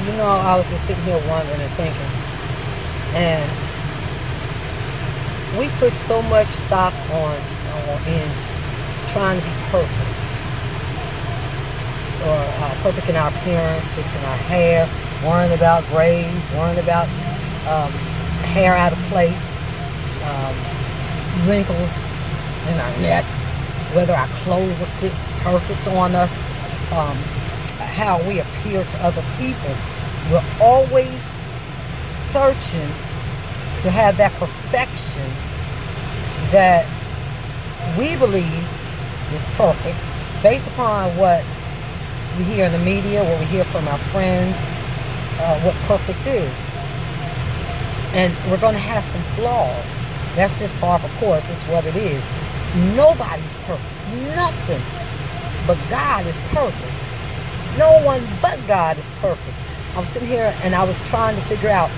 I was just sitting here wondering and thinking, and we put so much stock in trying to be perfect, or perfect in our appearance, fixing our hair, worrying about braids, worrying about hair out of place, um, wrinkles in our necks, whether our clothes are fit perfect on us, um, how we appear to other people. We're always searching to have that perfection that we believe is perfect based upon what we hear in the media, what we hear from our friends, what perfect is. And we're going to have some flaws. That's just par for course. It's what it is. Nobody's perfect. Nothing but God is perfect. No one but God is perfect. I was sitting here and I was trying to figure out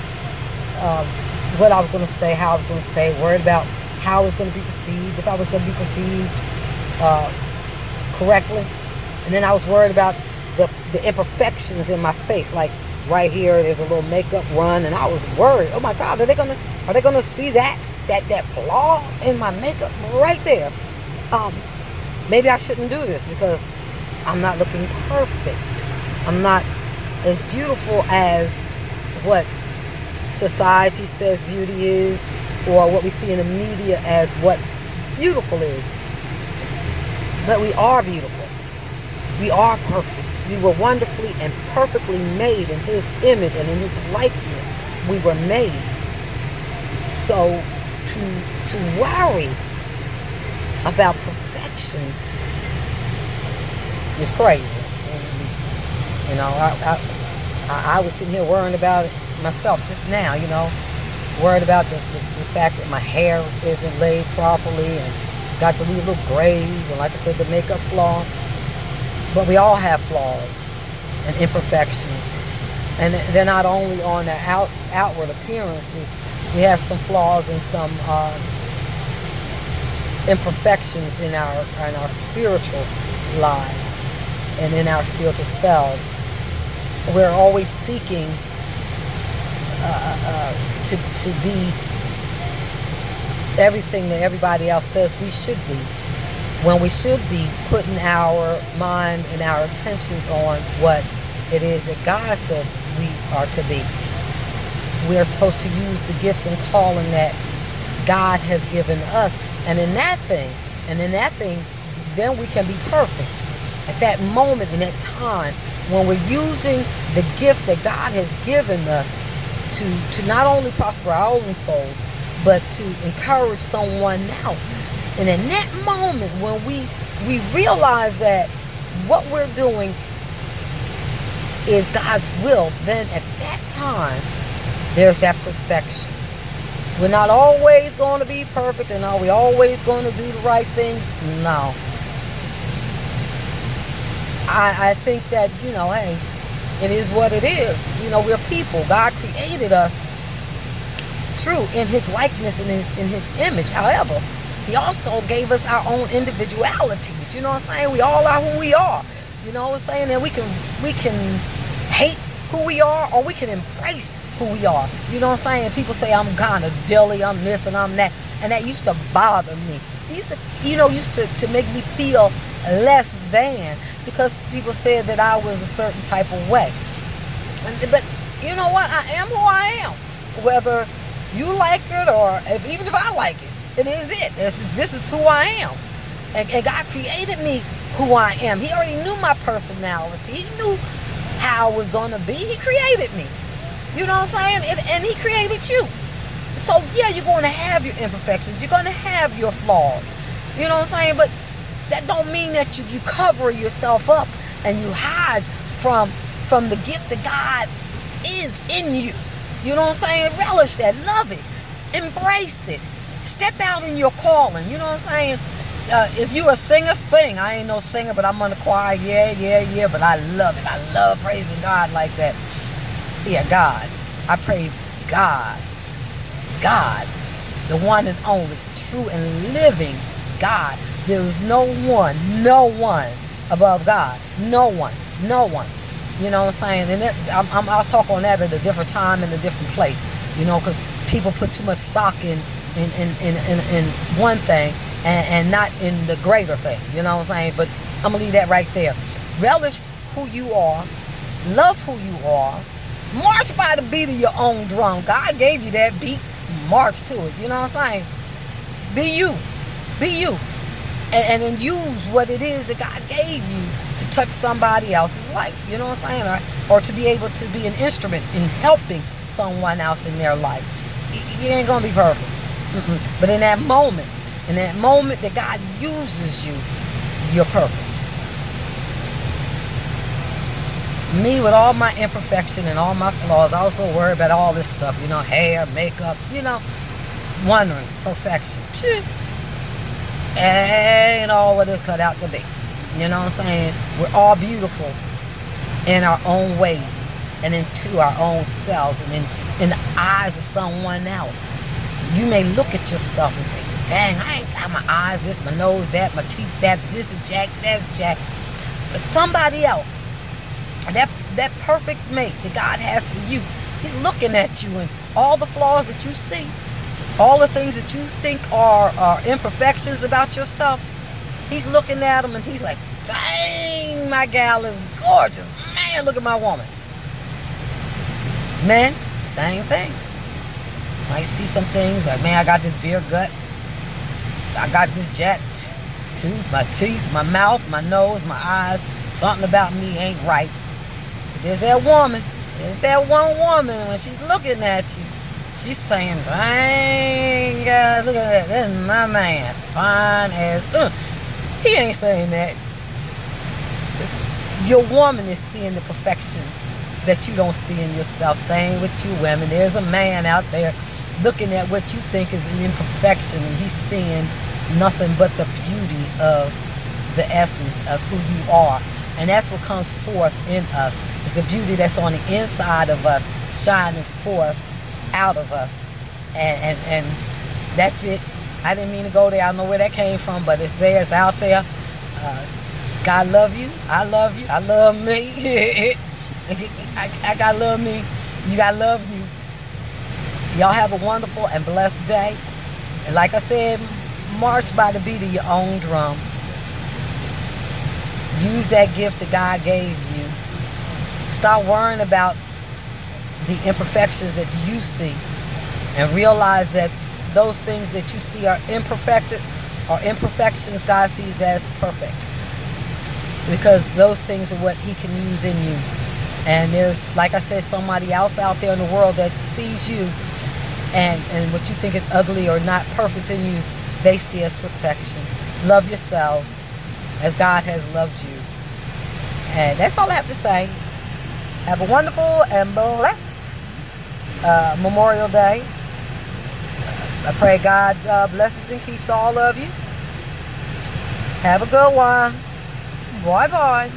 what I was going to say, how I was going to say it, worried about how it was going to be perceived, if I was going to be perceived correctly. And then I was worried about the imperfections in my face, like right here there's a little makeup run, and I was worried, oh my God, are they gonna see that flaw in my makeup right there? Maybe I shouldn't do this because I'm not looking perfect. I'm not as beautiful as what society says beauty is, or what we see in the media as what beautiful is. But we are beautiful. We are perfect. We were wonderfully and perfectly made in His image and in His likeness. We were made. So to worry about perfection is crazy. I was sitting here worrying about it myself just now, worried about the fact that my hair isn't laid properly and got the little grays, and like I said, the makeup flaw. But we all have flaws and imperfections. And they're not only on the outward appearances. We have some flaws and some imperfections in our spiritual lives and in our spiritual selves. We're always seeking to be everything that everybody else says we should be, when we should be putting our mind and our attentions on what it is that God says we are to be. We are supposed to use the gifts and calling that God has given us. And in that thing, then we can be perfect. At that moment, in that time, when we're using the gift that God has given us to not only prosper our own souls, but to encourage someone else. And in that moment, when we realize that what we're doing is God's will, then at that time, there's that perfection. We're not always going to be perfect, and are we always going to do the right things? No. I think that, hey, it is what it is. We're people. God created us true in His likeness and in His image. However, He also gave us our own individualities. You know what I'm saying? We all are who we are. You know what I'm saying? And we can hate who we are, or we can embrace who we are. You know what I'm saying? People say I'm kind of dilly, I'm this and I'm that. And that used to bother me. It used to make me feel less than, because people said that I was a certain type of way. But you know what? I am who I am. Whether you like it or even if I like it. It is it. This is who I am. And God created me who I am. He already knew my personality. He knew how I was going to be. He created me. You know what I'm saying? And He created you. So, yeah, you're going to have your imperfections. You're going to have your flaws. You know what I'm saying? But that don't mean that you cover yourself up and you hide from the gift that God is in you. You know what I'm saying? Relish that. Love it. Embrace it. Step out in your calling. You know what I'm saying? If you a singer, sing. I ain't no singer, but I'm on the choir. Yeah. But I love it. I love praising God like that. Yeah, God. I praise God. God. The one and only true and living God. There is no one above God. No one. You know what I'm saying? And I'll talk on that at a different time in a different place. You know, because people put too much stock in one thing and not in the greater thing. You know what I'm saying? But I'm going to leave that right there. Relish who you are. Love who you are. March by the beat of your own drum. God gave you that beat. March to it. You know what I'm saying? Be you. Be you. And then use what it is that God gave you to touch somebody else's life. You know what I'm saying? Or to be able to be an instrument in helping someone else in their life. You ain't going to be perfect. But in that moment that God uses you, you're perfect. Me, with all my imperfection and all my flaws, I also worry about all this stuff, you know, hair, makeup, you know, wondering, perfection. Shit. Ain't all what it's cut out to be. You know what I'm saying? We're all beautiful in our own ways and into our own selves and in the eyes of someone else. You may look at yourself and say, dang, I ain't got my eyes, this, my nose, that, my teeth, that, this is jacked, that's jacked. But somebody else, that perfect mate that God has for you, he's looking at you and all the flaws that you see, all the things that you think are imperfections about yourself. He's looking at them and he's like, dang, my gal is gorgeous. Man, look at my woman. Men, same thing. Might see some things like, man, I got this beer gut. I got this jacked tooth, my teeth, my mouth, my nose, my eyes. Something about me ain't right. But there's that woman. There's that one woman when she's looking at you. She's saying, dang, guys, look at that. That's my man. Fine as... He ain't saying that. Your woman is seeing the perfection that you don't see in yourself. Same with you women. There's a man out there looking at what you think is an imperfection, and he's seeing nothing but the beauty of the essence of who you are. And that's what comes forth in us. It's the beauty that's on the inside of us, shining forth out of us. And that's it. I didn't mean to go there. I don't know where that came from, but it's there. It's out there. God love you. I love you. I love me. I gotta love me. You gotta love you. Y'all have a wonderful and blessed day. And like I said, march by the beat of your own drum. Use that gift that God gave you. Stop worrying about the imperfections that you see, and realize that those things that you see are imperfected or imperfections God sees as perfect, because those things are what he can use in you. And there's, like I said, somebody else out there in the world that sees you, and what you think is ugly or not perfect in you, they see as perfection. Love yourselves as God has loved you. And that's all I have to say. Have a wonderful and blessed Memorial Day. I pray God blesses and keeps all of you. Have a good one. Bye-bye.